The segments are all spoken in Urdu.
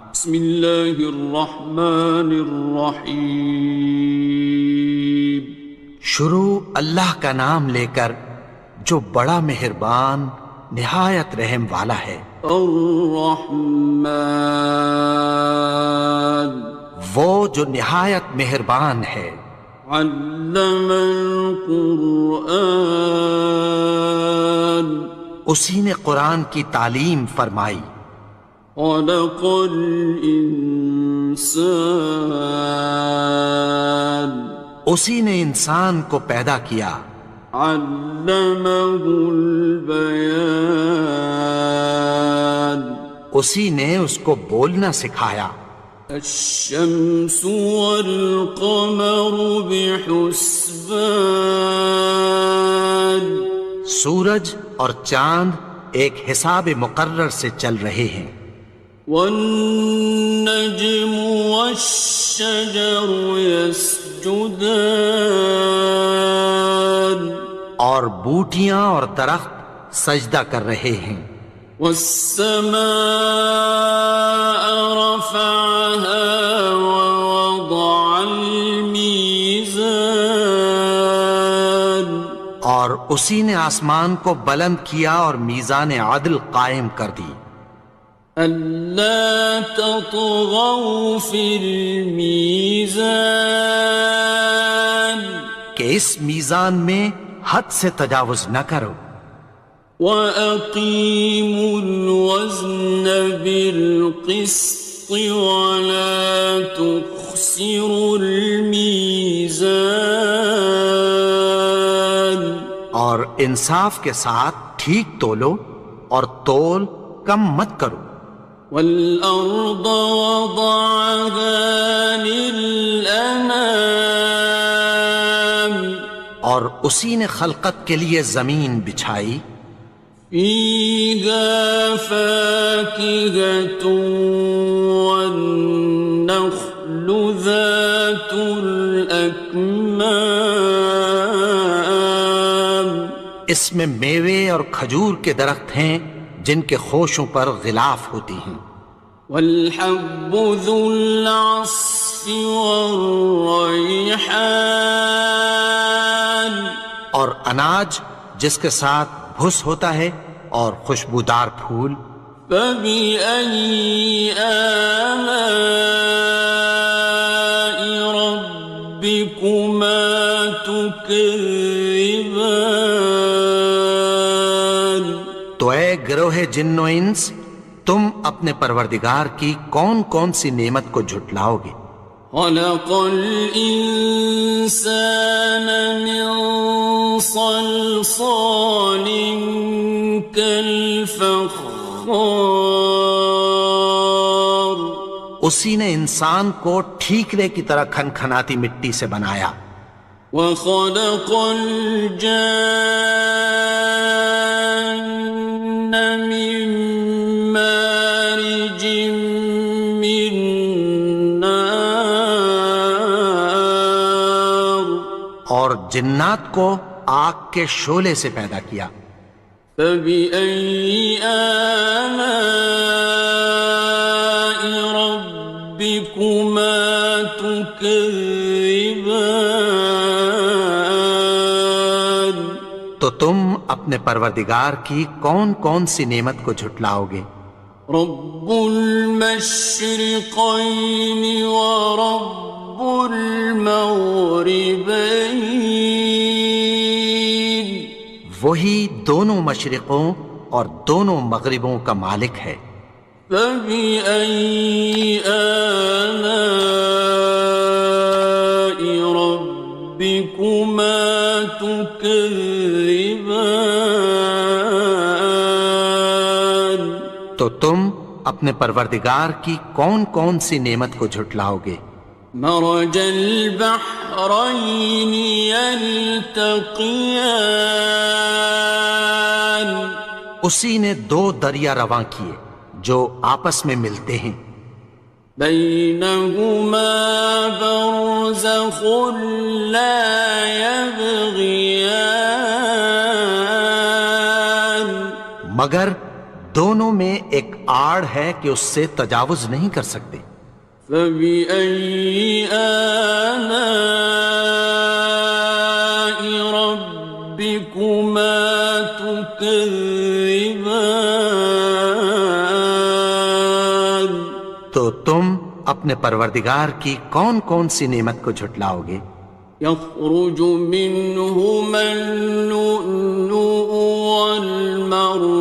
بسم اللہ الرحمن الرحیم۔ شروع اللہ کا نام لے کر جو بڑا مہربان نہایت رحم والا ہے۔ الرحمن، وہ جو نہایت مہربان ہے۔ علم القرآن، اسی نے قرآن کی تعلیم فرمائی۔ خلق الانسان، اسی نے انسان کو پیدا کیا۔ علمہ البیان، اسی نے اس کو بولنا سکھایا۔ الشمس والقمر بحسبان، سورج اور چاند ایک حساب مقرر سے چل رہے ہیں۔ والنجم والشجر يسجدان، اور بوٹیاں اور درخت سجدہ کر رہے ہیں۔ والسماء رفعها ووضع الميزان، اور اسی نے آسمان کو بلند کیا اور میزان عدل قائم کر دی۔ ألا تطغوا في الميزان، کہ اس میزان میں حد سے تجاوز نہ کرو۔ وَأَقِيمُوا الْوَزْنَ بِالْقِسْطِ وَلَا تُخْسِرُوا الْمِيزَانَ، اور انصاف کے ساتھ ٹھیک تولو اور تول کم مت کرو۔ وَالْأَرْضَ وَضَعَهَا لِلْأَنَامِ، اور اسی نے خلقت کے لیے زمین بچھائی۔ فِيهَا فَاكِهَةٌ وَالنَّخْلُ ذَاتُ الْأَكْمَامِ، اس میں میوے اور کھجور کے درخت ہیں جن کے خوشوں پر غلاف ہوتی ہیں۔ وَالْحَبُّ ذُو الْعَصْفِ وَالرَّيْحَانِ، اور اناج جس کے ساتھ بھس ہوتا ہے اور خوشبودار پھول۔ فَبِأَيِّ آلَاءِ رَبِّكُمَا تُكَذِّبَانِ، تو اے گروہ جن و انس، تم اپنے پروردگار کی کون کون سی نعمت کو جھٹلاؤ گے؟ خَلَقَ الْإِنسَانَ مِنْ صَلْصَالٍ كَالْفَخَّارِ، اسی نے انسان کو ٹھیکرے کی طرح کھنکھناتی مٹی سے بنایا۔ وَخَلَقَ الْجَانَّ مِن مَّارِجٍ مِّن نَّارٍ، اور جنات کو آگ کے شعلے سے پیدا کیا۔ فَبِأَيِّ آلَاءِ رَبِّكُمَا تُكَذِّبَانِ، تو تم اپنے پروردگار کی کون کون سی نعمت کو جھٹلاؤ گے؟ رب المشرقين ورب المغربين، وہی دونوں مشرقوں اور دونوں مغربوں کا مالک ہے۔ فَبِأَيِّ آلَاءِ رَبِّكُمَا تُكَذِّبَانِ، تو تم اپنے پروردگار کی کون کون سی نعمت کو جھٹلاؤ گے؟ مرج البحرين يلتقيان، اسی نے دو دریا رواں کیے جو آپس میں ملتے ہیں۔ بينهما برزخ لا يبغيان، مگر دونوں میں ایک آڑ ہے کہ اس سے تجاوز نہیں کر سکتے۔ فبأي آلاء ربكما تكذبان؟ تو تم اپنے پروردگار کی کون کون سی نعمت کو جھٹلاؤ گے؟ يخرج منهما اللؤلؤ والمرجان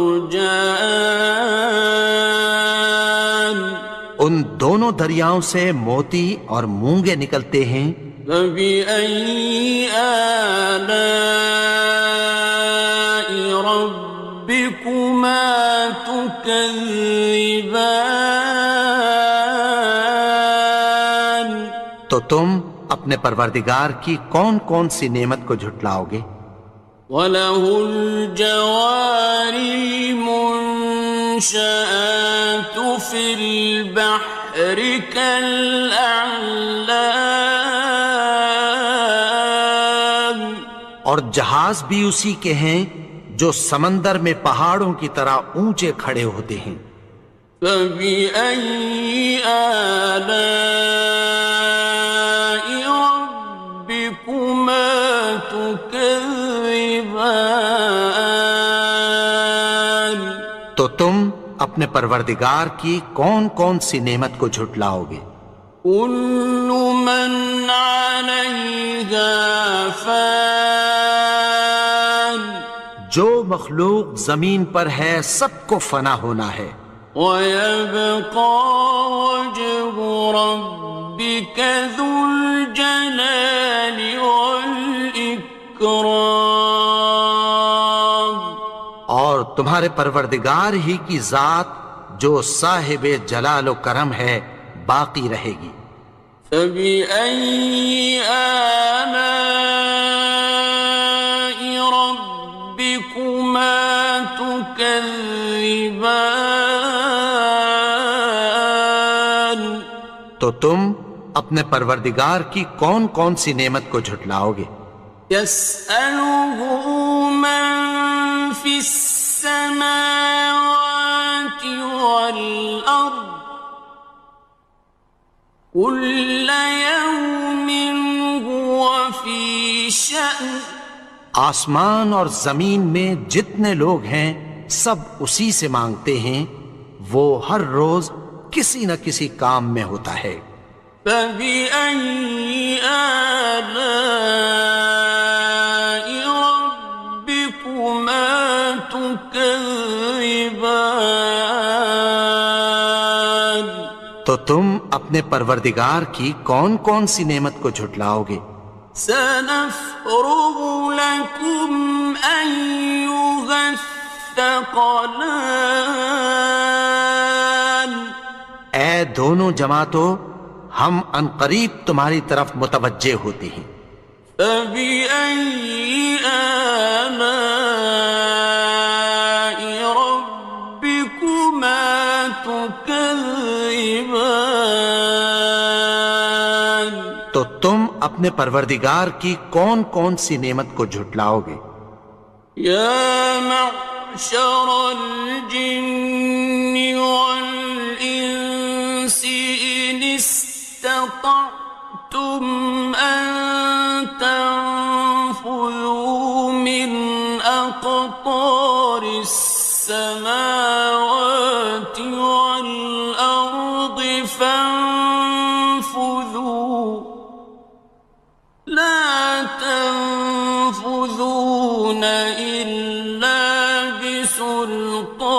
ان دونوں دریاؤں سے موتی اور مونگے نکلتے ہیں۔ فبأي آلاء ربكما تكذبان؟ تو تم اپنے پروردگار کی کون کون سی نعمت کو جھٹلاؤ گے؟ وَلَهُ الْجَوَارِ الْمُنشَآتُ فِي الْبَحْرِ كَالْأَعْلَامِ، اور جہاز بھی اسی کے ہیں جو سمندر میں پہاڑوں کی طرح اونچے کھڑے ہوتے ہیں۔ فَبِأَيِّ آلَاءِ رَبِّكُمَا تُكَذِّبَانِ؟ تو تم اپنے پروردگار کی کون کون سی نعمت کو جھٹلاؤ گے؟ كُلُّ مَنْ عَلَيْهَا فَانٍ، جو مخلوق زمین پر ہے سب کو فنا ہونا ہے۔ وَيَبْقَى وَجْهُ رَبِّكَ ذُو الْجَلَالِ وَالْإِكْرَامِ، اور تمہارے پروردگار ہی کی ذات جو صاحب جلال و کرم ہے باقی رہے گی۔ فَبِأَيِّ آلَاءِ رَبِّكُمَا تُكَذِّبَانِ؟ تو تم اپنے پروردگار کی کون کون سی نعمت کو جھٹلاؤ گے؟ يَسْأَلُهُ مَن فِي السَّمَاوَاتِ وَالْأَرْضِ كُلَّ يَوْمٍ هُوَ فِي شَأْنٍ، آسمان اور زمین میں جتنے لوگ ہیں سب اسی سے مانگتے ہیں، وہ ہر روز کسی نہ کسی کام میں ہوتا ہے۔ فَبِأَيِّ آلَاءِ رَبِّكُمَا تُكَذِّبَانِ؟ تو تم اپنے پروردگار کی کون کون سی نعمت کو جھٹلاؤ گے؟ سَنَفْرُغُ لَكُمْ أَيُّهَ الثَّقَلَانِ، اے دونوں جماعتوں، ہم عنقریب تمہاری طرف متوجہ ہوتے ہیں۔ فَبِأَيِّ آلَاءِ رَبِّكُمَا تُكَذِّبَانِ؟ تو تم اپنے پروردگار کی کون کون سی نعمت کو جھٹلاؤ گے؟ يَا مَعْشَرَ الْجِنِّ وَالْإِنسِ إِنِ اسْتَطَعْتُمْ أَن تَنفُذُوا مِنْ أَقْطَارِ السَّمَاوَاتِ وَالْأَرْضِ فَانفُذُوا، لَا تَنفُذُونَ إِلَّا بِسُلْطَانٍ۔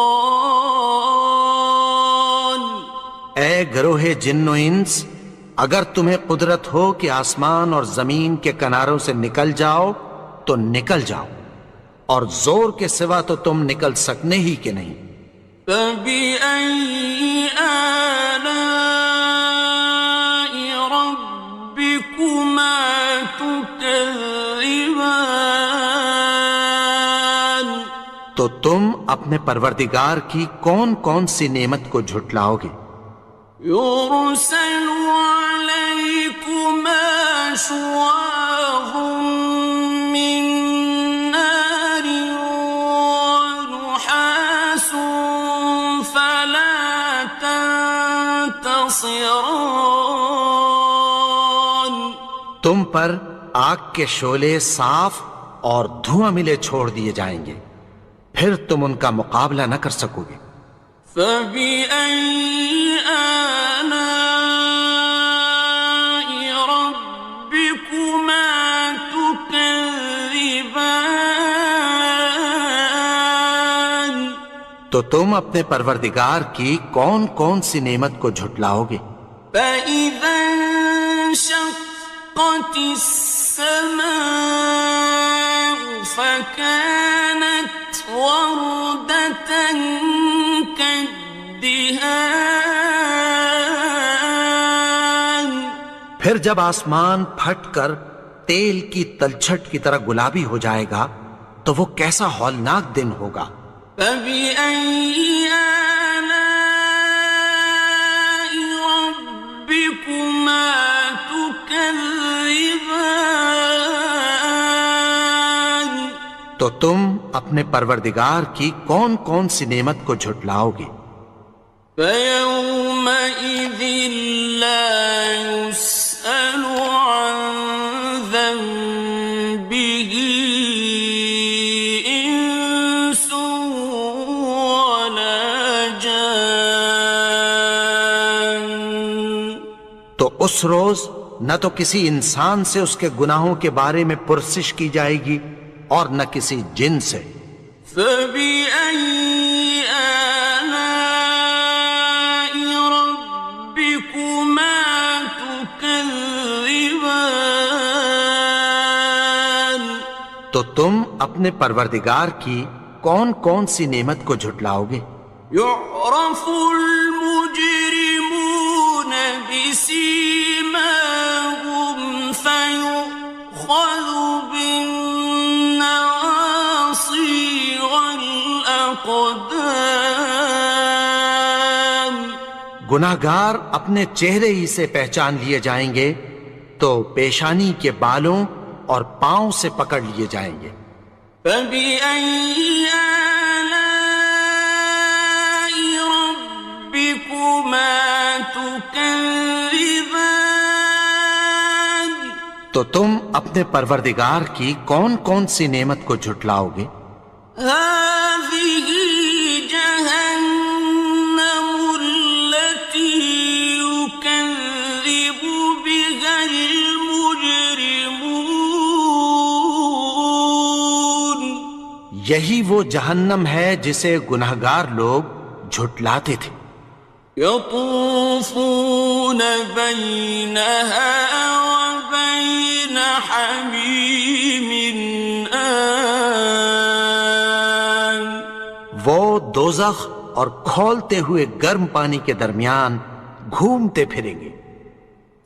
اے گروہ جن و انس، اگر تمہیں قدرت ہو کہ آسمان اور زمین کے کناروں سے نکل جاؤ تو نکل جاؤ، اور زور کے سوا تو تم نکل سکنے ہی کہ نہیں۔ فَبِأَيِّ آلَاءِ رَبِّكُمَا تُكَذِّبَانِ؟ تو تم اپنے پروردگار کی کون کون سی نعمت کو جھٹلاؤ گے؟ يُرْسَلُ عَلَيْكُمَا شُوَاظٌ مِّن نَّارٍ وَنُحَاسٌ خاصران. تم پر آگ کے شعلے صاف اور دھواں ملے چھوڑ دیے جائیں گے، پھر تم ان کا مقابلہ نہ کر سکو گے۔ فبأي آلاء ربكما تكذبان. تو تم اپنے پروردگار کی کون کون سی نعمت کو جھٹلاؤ گے؟ فإذا انشقت السماء فكانت وردة كالدهان. پھر جب آسمان پھٹ کر تیل کی تلچھٹ کی طرح گلابی ہو جائے گا تو وہ کیسا ہولناک دن ہوگا۔ فبأي آلاء ربكما تكذبان. تو تم اپنے پروردگار کی کون کون سی نعمت کو جھٹلاؤ گے؟ فيومئذ لا يسأل عن ذنبه إنس ولا جان. تو اس روز نہ تو کسی انسان سے اس کے گناہوں کے بارے میں پرسش کی جائے گی اور نہ کسی جن سے۔ فبأي آلاء ربكما تكذبان. تو تم اپنے پروردگار کی کون کون سی نعمت کو جھٹلاؤ گے؟ يعرف المجرمون بسيماهم فيؤخذ بالنواصي والأقدام. گناہگار اپنے چہرے ہی سے پہچان لیے جائیں گے تو پیشانی کے بالوں اور پاؤں سے پکڑ لیے جائیں گے۔ فبأي آلاء ربكما تكذبان. تو تم اپنے پروردگار کی کون کون سی نعمت کو جھٹلاؤ گے؟ هذه جهنم التي يكذب بها المجرمون. یہی وہ جہنم ہے جسے گناہگار لوگ جھٹلاتے تھے۔ يطوفون بينها وبين حميم آن. وہ دوزخ اور کھولتے ہوئے گرم پانی کے درمیان گھومتے پھریں گے۔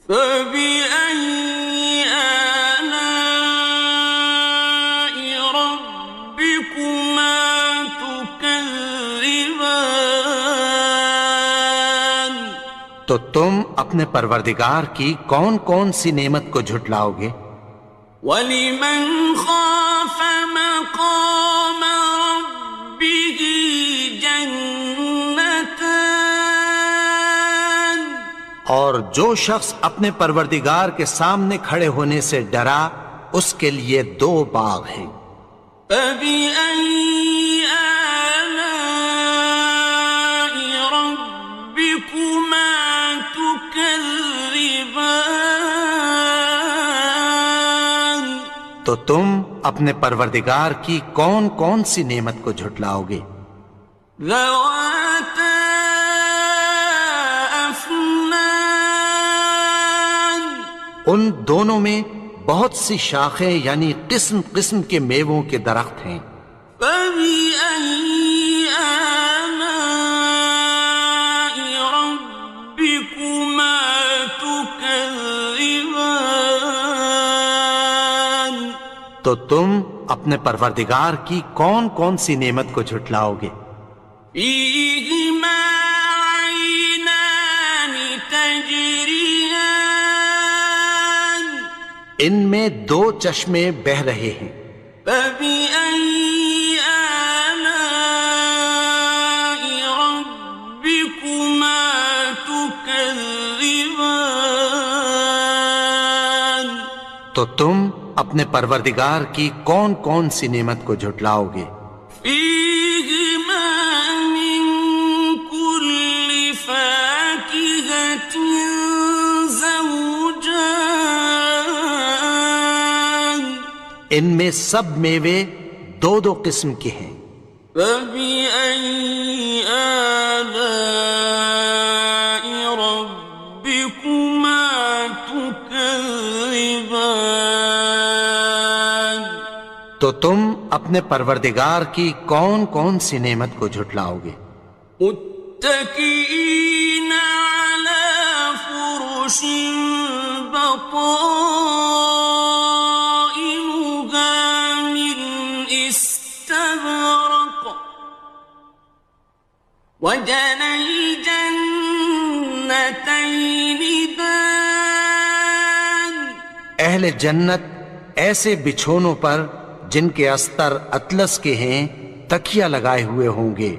فبأي آلاء ربكما تكذبان. تو تم اپنے پروردگار کی کون کون سی نعمت کو جھٹلاؤ گے؟ وَلِمَنْ خَافَ مَقَامَ رَبِّهِ جَنَّتَانِ. اور جو شخص اپنے پروردگار کے سامنے کھڑے ہونے سے ڈرا اس کے لیے دو باغ ہیں۔ فَبِأَيِّ آلَاءِ رَبِّكُمَا تُكَذِّبَانِ. تو تم اپنے پروردگار کی کون کون سی نعمت کو جھٹلاؤ گے؟ ذَوَاتَا أَفْنَانٍ. ان دونوں میں بہت سی شاخیں یعنی قسم قسم کے میووں کے درخت ہیں۔ فَبِأَيِّ آلَاءِ رَبِّكُمَا تُكَذِّبَانِ. تو تم اپنے پروردگار کی کون کون سی نعمت کو جھٹلاؤ گے؟ فِيهِمَا عَيْنَانِ تَجْرِيَانِ. ان میں دو چشمے بہہ رہے ہیں۔ فَبِأَيِّ آلَاءِ رَبِّكُمَا تُكَذِّبَانِ. تكذبان تو تم اپنے پروردگار کی کون کون سی نعمت کو جھٹلاؤ گے؟ فيهما من كل فاكهة زوجان ان میں سب میوے دو دو قسم کے ہیں۔ فبأي آلاء ربكما تكذبان تو تم اپنے پروردگار کی کون کون سی نعمت کو جھٹلاؤ گے؟ متكئين على فرش بطائنها من استبرق وجنى الجنتين دان اہل جنت ایسے بچھونوں پر جن کے استر اطلس کے ہیں تکیہ لگائے ہوئے ہوں گے،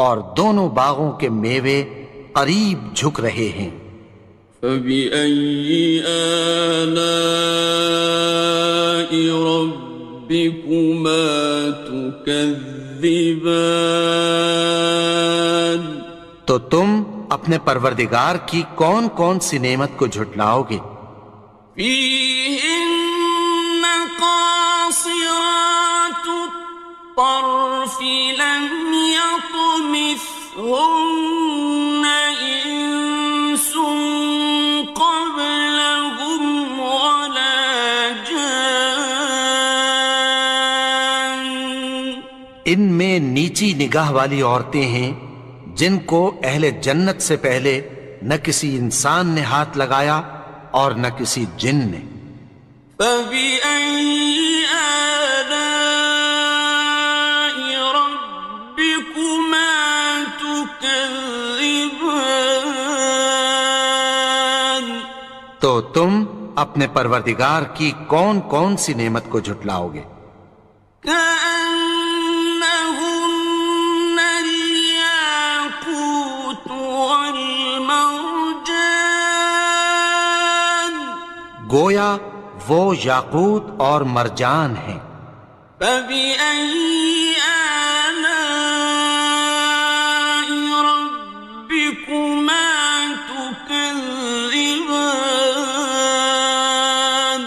اور دونوں باغوں کے میوے قریب جھک رہے ہیں۔ فبأي آلاء ربكما تكذبان تو تم اپنے پروردگار کی کون کون سی نعمت کو جھٹلاؤ گے؟ فيهن قاصرات الطرف لم يطمثهن إنس قبلهم ولا جان ان میں نیچی نگاہ والی عورتیں ہیں جن کو اہل جنت سے پہلے نہ کسی انسان نے ہاتھ لگایا اور نہ کسی جن نے۔ فبأي آلاء ربكما تكذبان تو تم اپنے پروردگار کی کون کون سی نعمت کو جھٹلاؤ گے؟ كأنهن الياقوت والمرجان گویا وہ یاقوت اور مرجان ہیں۔ فبأي آلاء ربكما تكذبان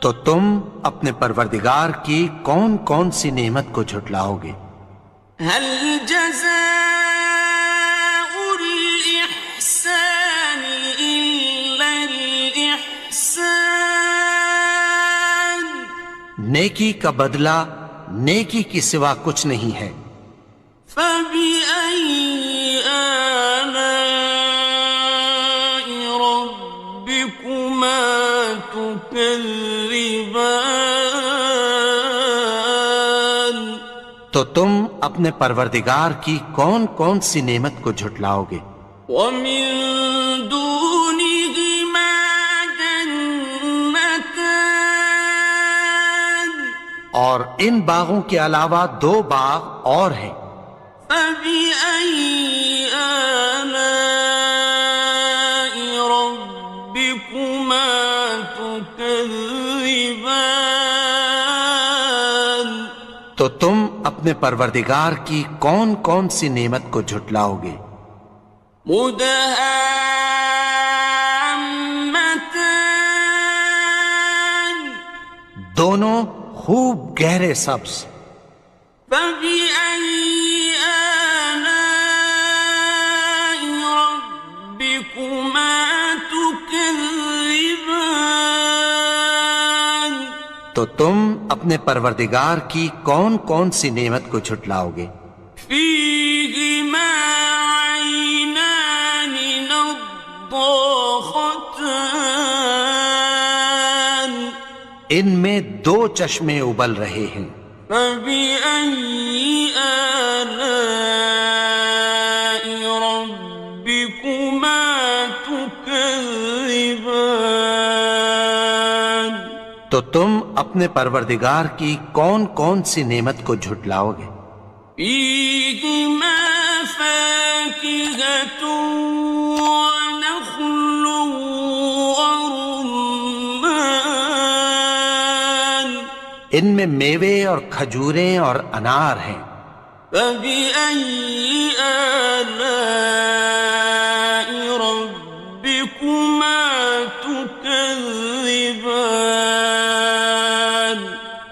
تو تم اپنے پروردگار کی کون کون سی نعمت کو جھٹلاؤ گے؟ هل جزاء الإحسان إلا الإحسان نیکی کا بدلہ نیکی کی سوا کچھ نہیں ہے۔ فبأي آلاء ربكما تكذبان تو تم اپنے پروردگار کی کون کون سی نعمت کو جھٹلاؤ گے؟ ومن دونهما جنتان اور ان باغوں کے علاوہ دو باغ اور ہیں۔ فبأي آلاء ربكما تكذبان تو تم اپنے پروردگار کی کون کون سی نعمت کو جھٹلاؤ گے؟ مدهامتان دونوں خوب گہرے سبز۔ فبأي آلاء ربكما تكذبان تو تم اپنے پروردگار کی کون کون سی نعمت کو جھٹلاؤ گے؟ فيهما عينان نضاختان ان میں دو چشمے ابل رہے ہیں۔ فبأي آلاء ربكما تكذبان تو تم اپنے پروردگار کی کون کون سی نعمت کو جھٹلاؤ گے؟ فيهما فاكهة ونخل ان میں میوے اور کھجوریں اور انار ہیں۔ فبأي آلاء ربكما تكذبان؟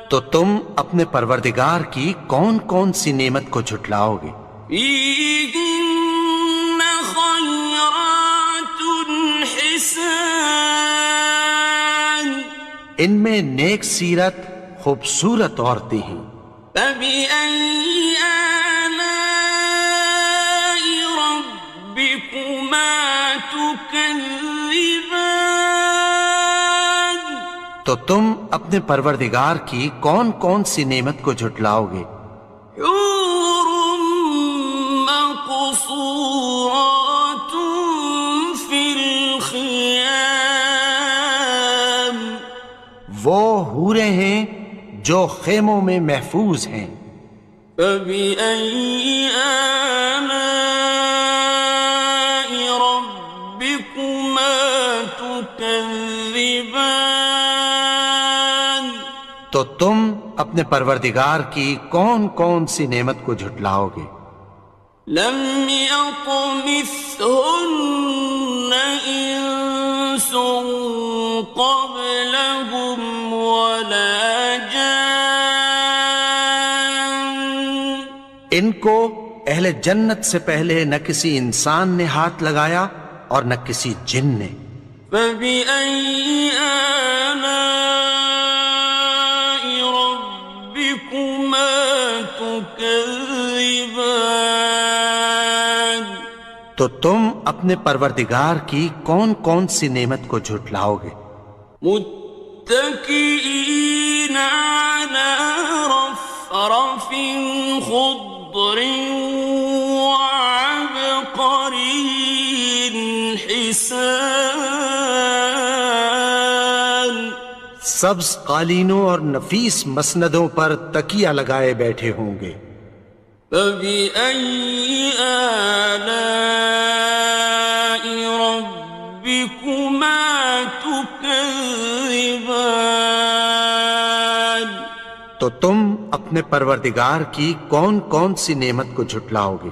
تو تم اپنے پروردگار کی کون کون سی نعمت کو جھٹلاؤ گے؟ فيهن خيرات حسان، ان میں نیک سیرت خوبصورت عورتیں ہیں۔ فبأي آلاء ربكما تكذبان؟ تو تم اپنے پروردگار کی کون کون سی نعمت کو جھٹلاؤ گے؟ حور مقصورات في الخيام، وہ حوریں ہیں جو خیموں میں محفوظ ہیں۔ فبأي آلاء ربكما تكذبان؟ تو تم اپنے پروردگار کی کون کون سی نعمت کو جھٹلاؤ گے؟ لم يطمثهن إنس قبلهم ولا جان، ان کو اہل جنت سے پہلے نہ کسی انسان نے ہاتھ لگایا اور نہ کسی جن نے۔ فبأي آلاء ربكما تكذبان؟ تو تم اپنے پروردگار کی کون کون سی نعمت کو جھٹلاؤ گے؟ متكئين على رفرف خضر وعبقري حسان، سبز قالینوں اور نفیس مسندوں پر تکیہ لگائے بیٹھے ہوں گے۔ فبأي آلاء ربكما تكذبان؟ تو تم اپنے پروردگار کی کون کون سی نعمت کو جھٹلاؤ گے؟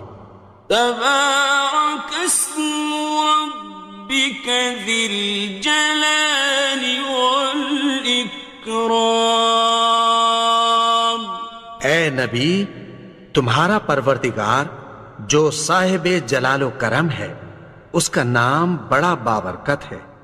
تبارك اسم ربك ذي الجلال والإكرام۔ اے نبی، تمہارا پروردگار جو صاحب جلال و کرم ہے، اس کا نام بڑا بابرکت ہے۔